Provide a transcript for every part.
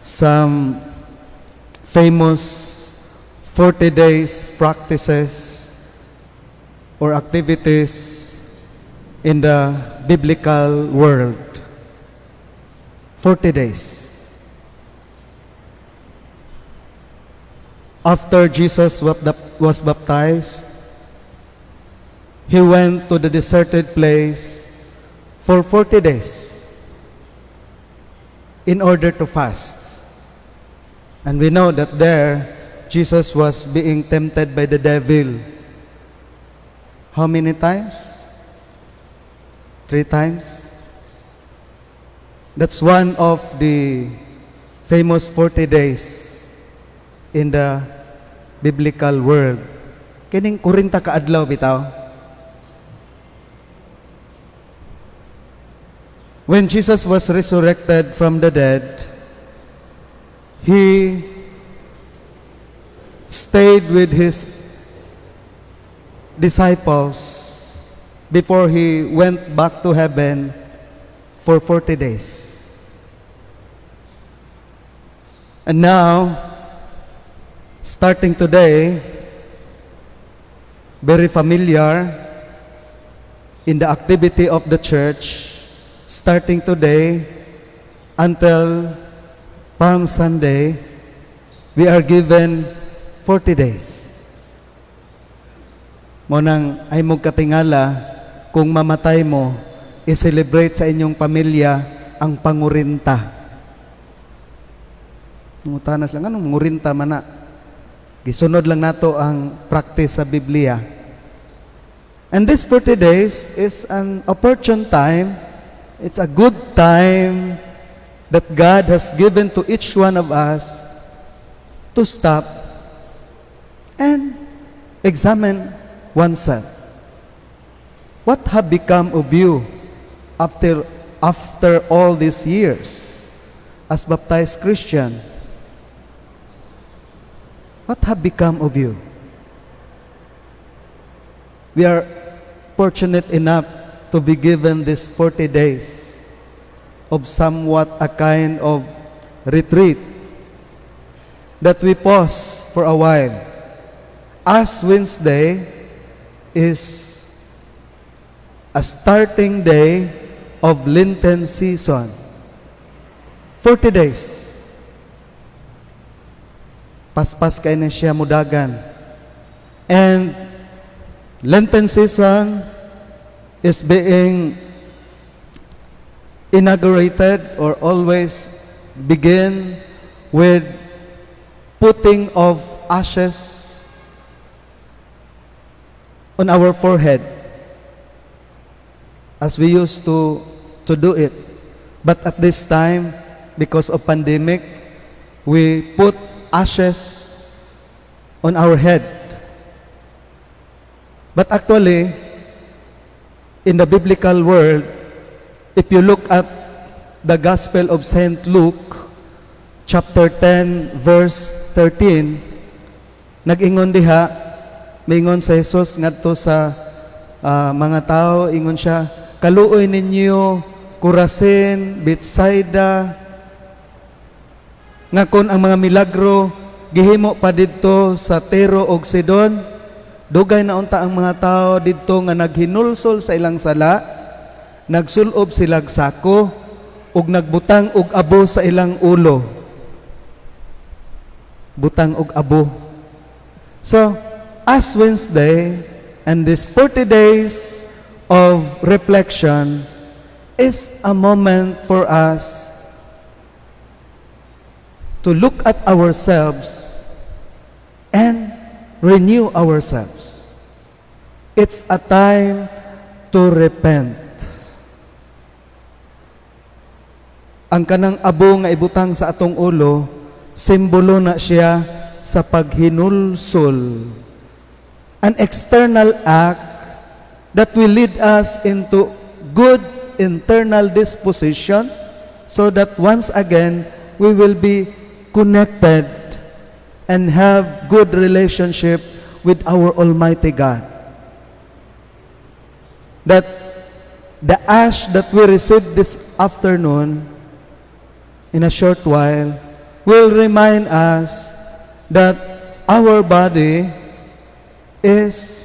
some famous 40 days practices or activities in the biblical world. 40 days. After Jesus was baptized, he went to the deserted place for 40 days in order to fast. And we know that there, Jesus was being tempted by the devil. How many times? 3 times? That's one of the famous 40 days in the biblical world. Kining 40 ka adlaw bitaw. When Jesus was resurrected from the dead, he stayed with his disciples before he went back to heaven for 40 days. And now, starting today, very familiar in the activity of the church, starting today until Palm Sunday, we are given 40 days. Monang ay mong katingala, kung mamatay mo, i-celebrate sa inyong pamilya ang pangurinta. Mutanas lang, anong ngurinta man na? Gisunod lang nato ang practice sa Biblia. And this 40 days is an opportune time. It's a good time that God has given to each one of us to stop and examine oneself. What have become of you after all these years as baptized Christian? What have become of you? We are fortunate enough to be given these 40 days of somewhat a kind of retreat that we pause for a while. Ash Wednesday is a starting day of Lenten season. 40 days. Paspas kay na siya mudagan. And Lenten season is being inaugurated or always begin with putting of ashes on our forehead as we used to do it. But at this time, because of pandemic, we put ashes on our head. But actually, in the biblical world, if you look at the Gospel of St. Luke, chapter 10, verse 13, nag-ingon diha, maingon sa Jesus ngadto sa mga tao, ingon siya, kaluoy ninyo, Kurasin, Bethsaida, nga kon ang mga milagro gihimo pa didto sa Tiro og Sidon, dugay na unta ang mga tao didto nga naghinulsol sa ilang sala, nagsulob silag sako ug nagbutang og abo sa ilang ulo. Butang og abo. So, Ash Wednesday and this 40 days of reflection is a moment for us to look at ourselves and renew ourselves. It's a time to repent. Ang kanang abo nga ibutang sa atong ulo, simbolo na siya sa paghinulsol. An external act that will lead us into good internal disposition so that once again we will be connected and have good relationship with our Almighty God. That the ash that we received this afternoon, in a short while, will remind us that our body is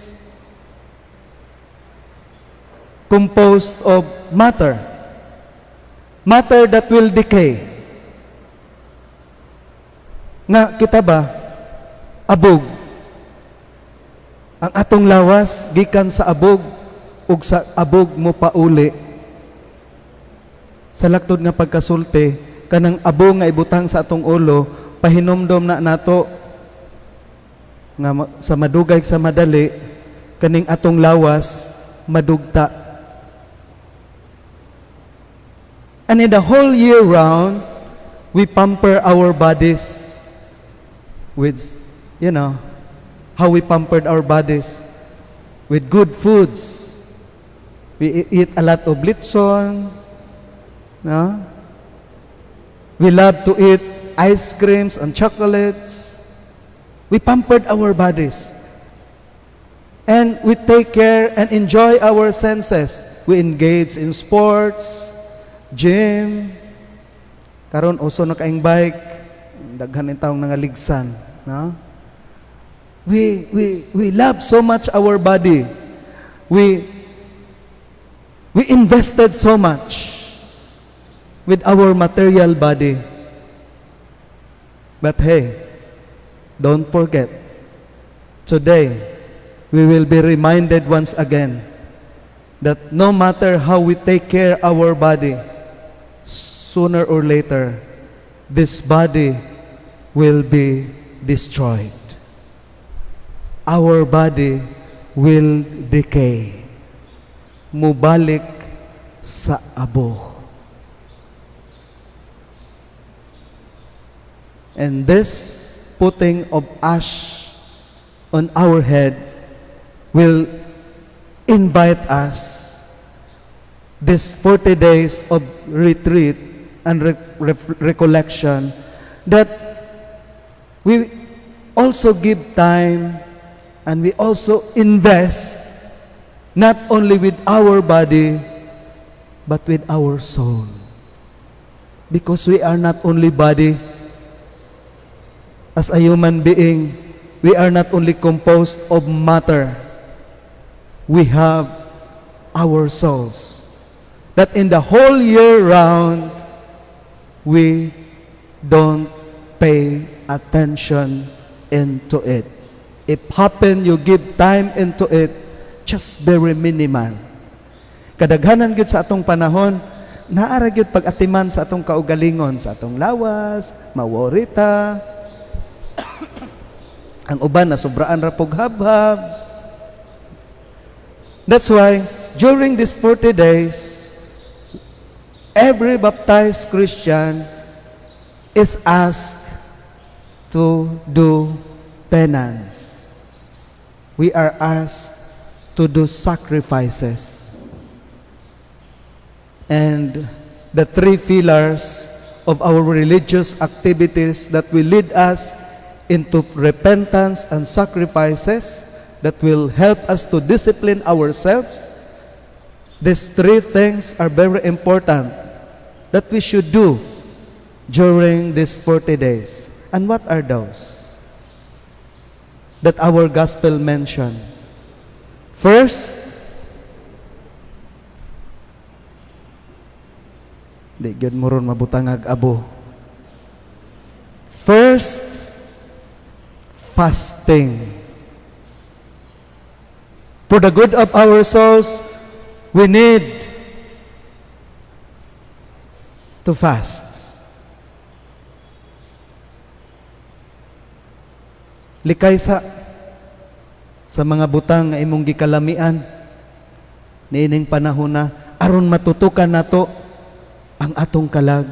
composed of matter. Matter that will decay. Nga kita ba, abog. Ang atong lawas, gikan sa abog, ug sa abog mo pauli. Sa laktod nga pagkasulti, kanang abog nga ibutang sa atong ulo, pahinomdom na nato, nga sa madugay sa madali, kaning atong lawas, madugta. And in the whole year round, we pamper our bodies with, how we pampered our bodies with good foods. We eat a lot of litson, no? We love to eat ice creams and chocolates. We pampered our bodies. And we take care and enjoy our senses. We engage in sports, gym. Karon uso na kaing bike, daghan ng taong nangaligsan, no? We love so much our body. We invested so much with our material body. But hey, don't forget, today we will be reminded once again that no matter how we take care of our body, sooner or later, this body will be destroyed. Our body will decay. Mubalik sa abo. And this putting of ash on our head will invite us this 40 days of retreat and recollection that we also give time and we also invest not only with our body but with our soul, because we are not only body. As a human being, we are not only composed of matter, we have our souls that in the whole year round we don't pay attention into it. If happen you give time into it, just very minimal. Kadaghanan gyud sa atong panahon, naara gyud pag-atiman sa atong kaugalingon, sa atong lawas, maworita. Ang uban na sobraan ra pog habhab. That's why during these 40 days, every baptized Christian is asked to do penance. We are asked to do sacrifices. And the three pillars of our religious activities that will lead us into repentance and sacrifices that will help us to discipline ourselves. These three things are very important that we should do during these 40 days. And what are those that our gospel mentioned? First, di gyud mo ron mabutangag abo. First, fasting. For the good of our souls, we need to fast. Likay sa mga butang nga imong gikalamian niining panahon na aron matutukan nato ang atong kalag.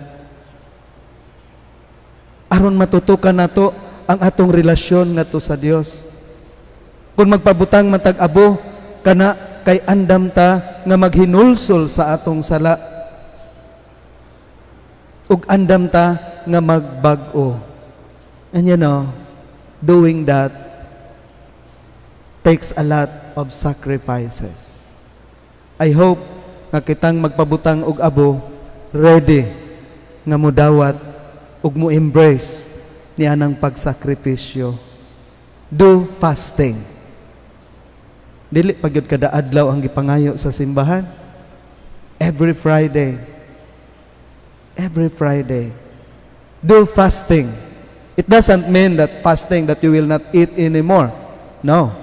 Aron matutukan nato ang atong relasyon ngadto sa Dios. Kung magpabutang matag abo kana kay andam ta nga maghinulsol sa atong sala. Ug andam ta nga magbag-o. And doing that takes a lot of sacrifices. I hope nga kitang magpabutang og abo ready nga modawat ug mo embrace niya ng pagsakripisyo. Do fasting. Dili pagyud kada adlaw ang gipangayo sa simbahan. Every Friday. Every Friday. Do fasting. It doesn't mean that fasting that you will not eat anymore. No.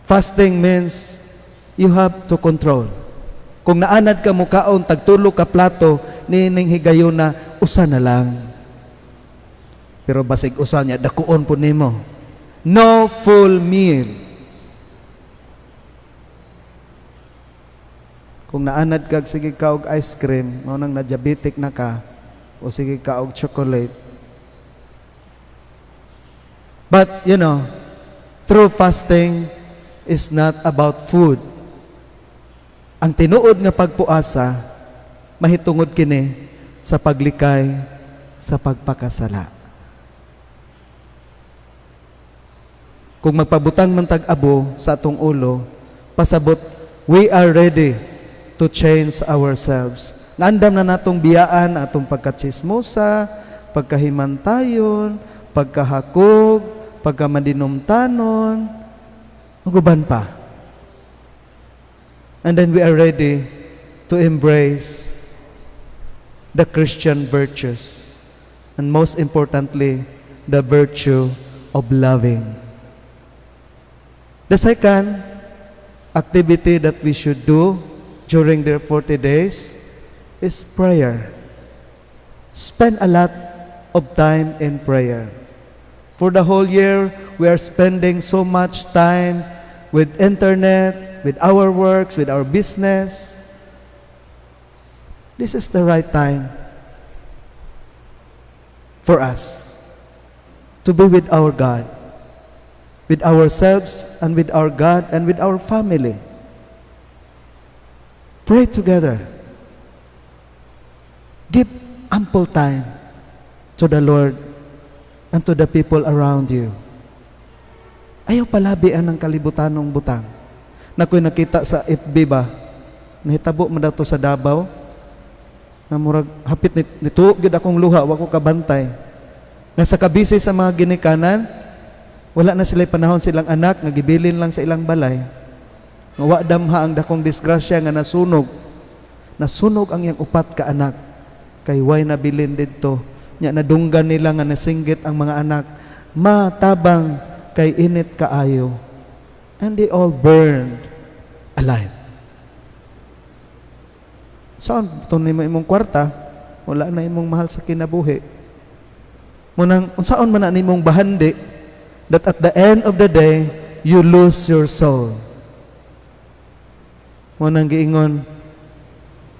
Fasting means you have to control. Kung naanad ka mukaon, tagtulo ka plato, nining higayon na, usa na lang. Pero basig usa niya, dakuon po nimo. No full meal. Kung naanad kag sige ka og ice cream, mao nang na-diabetic na ka, o sige ka og chocolate. But, you know, true fasting is not about food. Ang tinuod nga pagpuasa, mahitungod kini sa paglikay, sa pagpakasala. Kung magpabutang man tag-abo sa atong ulo, pasabot, we are ready to change ourselves. Naandam na natong biyaan, atong pagkatsismosa, pagkahimantayon, pagkahakog, pagkamadinumtanon, maguban pa. And then we are ready to embrace the Christian virtues. And most importantly, the virtue of loving. The second activity that we should do during the 40 days is prayer. Spend a lot of time in prayer. For the whole year, we are spending so much time with internet, with our works, with our business. This is the right time for us to be with our God, with ourselves and with our God and with our family. Pray together. Give ample time to the Lord and to the people around you. Ayaw palabian ng kalibutanong butang. Na ko'y nakita sa FB ba, nahitabo mo daw to sa Davao, na murag hapit nito, gid akong luha, wa ko kabantay. Nga sa kabisi sa mga ginikanan, wala na sila'y panahon silang anak, nga gibilin lang sa ilang balay. Nga wa damha ang dakong disgrasya nga nasunog. Nasunog ang iyang upat ka anak. Kay way nabilin dito. Nya nadunggan nila nga nasinggit ang mga anak. Matabang kay init kaayo. And they all burned alive. Saan ito nimo imong kwarta? Wala na imong mahal sa kinabuhi. Munang, unsaon man na nimong bahandi that at the end of the day, you lose your soul. Munang giingon,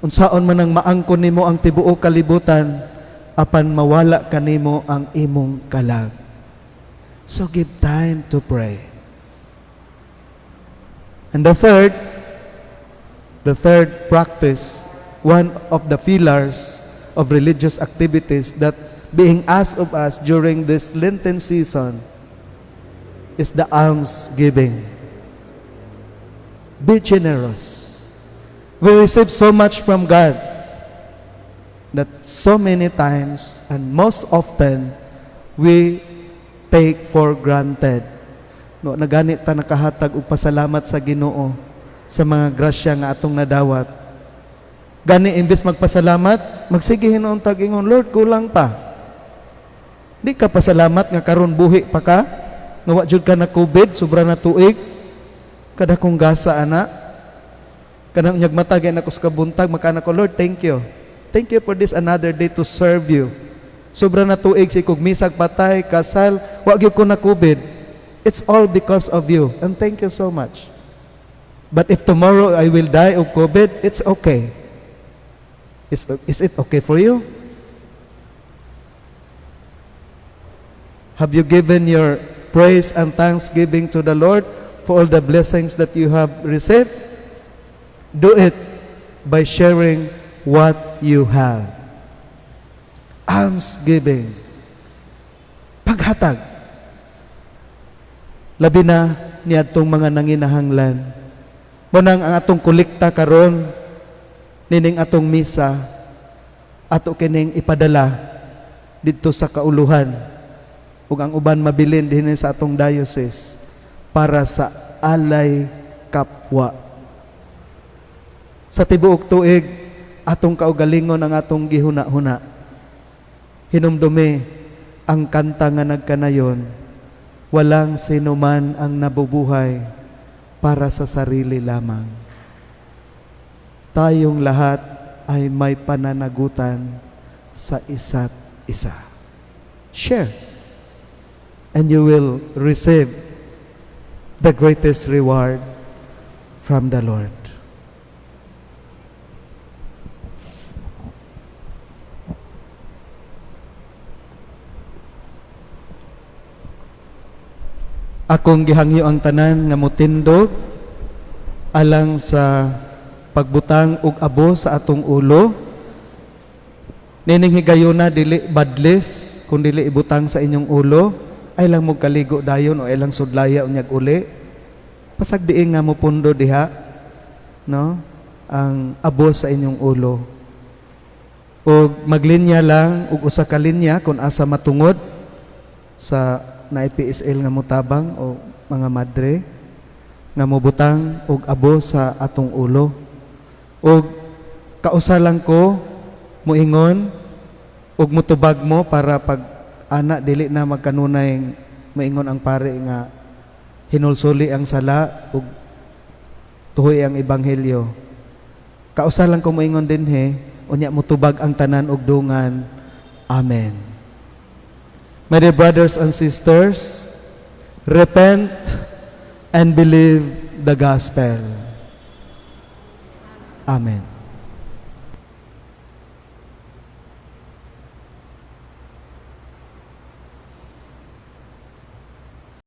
unsaon man ang maangkon nimo ang tibuok kalibutan, apan mawala kanimo ang imong kalag. So give time to pray. And the third practice, one of the pillars of religious activities that being asked of us during this Lenten season is the almsgiving. Be generous. We receive so much from God that so many times and most often we take for granted. No, naganit ta nakahatag og pasalamat sa Ginoo sa mga grasya nga atong nadawat. Gani imbes magpasalamat, magsige hinuon tag ingon, Lord, kulang pa. Di ka pasalamat nga karon buhi pa ka, nga wa jud ka na COVID, sobra na tuig, kada kong gasa ana, kanang unyag matagay na ko sa kabuntag, makana ko, Lord, thank you. Thank you for this another day to serve you. Sobra na tuig, si kog misag patay, kasal, wa gyud ko na COVID. It's all because of you. And thank you so much. But if tomorrow I will die of COVID, it's okay. Is it okay for you? Have you given your praise and thanksgiving to the Lord for all the blessings that you have received? Do it by sharing what you have. Almsgiving. Paghatag. Labi na niadtong mga nanginahanglan. Munang ang atong kolekta karon nining atong misa ato kining ipadala didto sa kauluhan ug ang uban mabilin dinhi sa atong diocese para sa alay kapwa. Sa tibuok tuig atong kaugalingon ang atong gihuna-huna. Hinumdumi ang kanta nga nagkanayon, walang sino man ang nabubuhay para sa sarili lamang. Tayong lahat ay may pananagutan sa isa't isa. Share, and you will receive the greatest reward from the Lord. Akong gihangyo ang tanan nga motindog alang sa pagbutang og abo sa atong ulo. Nining higayuna dili badlis kun dili ibutang sa inyong ulo, ay lang mo kaligo dayon o ay lang sudlaya unyag uli. Pasagdiin nga mo pundo diha, no? Ang abo sa inyong ulo. O maglinya lang ug usa ka linya kung asa matungod sa na PSL nga mutabang o mga madre nga mubutang og abo sa atong ulo. Og kausa lang ko muingon og mutubag mo para pag ana dili na magkanunay moingon ang pare nga hinulsuli ang sala ug tuhoy ang ebanghelyo. Kausa lang ko moingon dinhi unya mutubag ang tanan og dungan. Amen. My dear brothers and sisters, repent and believe the gospel. Amen.